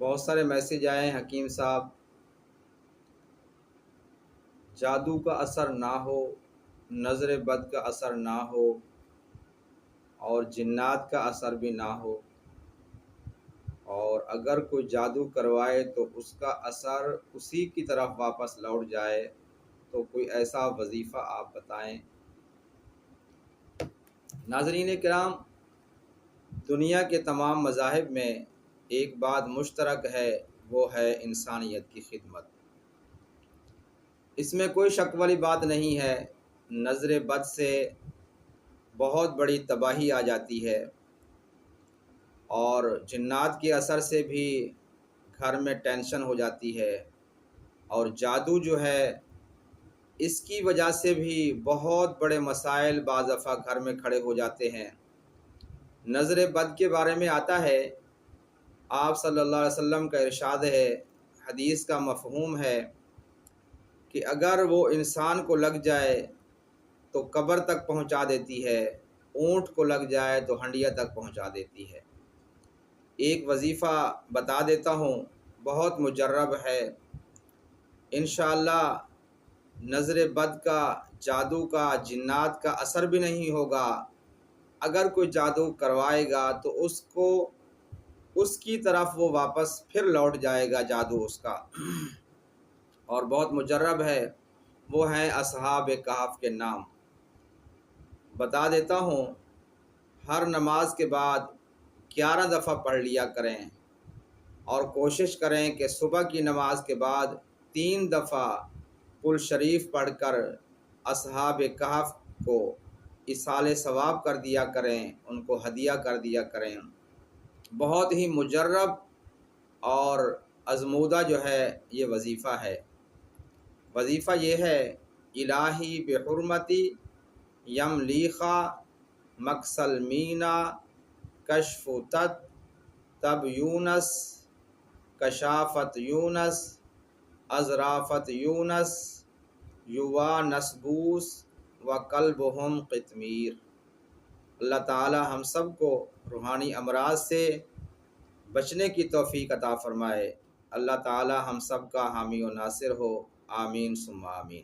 بہت سارے میسیج آئے ہیں حکیم صاحب، جادو کا اثر نہ ہو، نظر بد کا اثر نہ ہو اور جنات کا اثر بھی نہ ہو، اور اگر کوئی جادو کروائے تو اس کا اثر اسی کی طرف واپس لوٹ جائے، تو کوئی ایسا وظیفہ آپ بتائیں۔ ناظرین کرام، دنیا کے تمام مذاہب میں ایک بات مشترک ہے، وہ ہے انسانیت کی خدمت۔ اس میں کوئی شک والی بات نہیں ہے۔ نظر بد سے بہت بڑی تباہی آ جاتی ہے، اور جنات کے اثر سے بھی گھر میں ٹینشن ہو جاتی ہے، اور جادو جو ہے اس کی وجہ سے بھی بہت بڑے مسائل بعض دفعہ گھر میں کھڑے ہو جاتے ہیں۔ نظر بد کے بارے میں آتا ہے، آپ صلی اللہ علیہ وسلم کا ارشاد ہے، حدیث کا مفہوم ہے کہ اگر وہ انسان کو لگ جائے تو قبر تک پہنچا دیتی ہے، اونٹ کو لگ جائے تو ہنڈیا تک پہنچا دیتی ہے۔ ایک وظیفہ بتا دیتا ہوں، بہت مجرب ہے، انشاءاللہ نظر بد کا، جادو کا، جنات کا اثر بھی نہیں ہوگا۔ اگر کوئی جادو کروائے گا تو اس کی طرف وہ واپس پھر لوٹ جائے گا جادو اس کا، اور بہت مجرب ہے۔ وہ ہیں اصحاب کہف کے نام۔ بتا دیتا ہوں، ہر نماز کے بعد 11 دفعہ پڑھ لیا کریں، اور کوشش کریں کہ صبح کی نماز کے بعد 3 دفعہ قل شریف پڑھ کر اصحاب کہف کو ایصال ثواب کر دیا کریں، ان کو ہدیہ کر دیا کریں۔ بہت ہی مجرب اور آزمودہ جو ہے یہ وظیفہ ہے۔ وظیفہ یہ ہے، الہی بحرمتی یملیخا مکسل مینا کشف تب یونس کشافت یونس ازرافت یونس یوا نسبوس و قلبہم قطمیر۔ اللہ تعالی ہم سب کو روحانی امراض سے بچنے کی توفیق عطا فرمائے۔ اللہ تعالی ہم سب کا حامی و ناصر ہو، آمین ثم آمین۔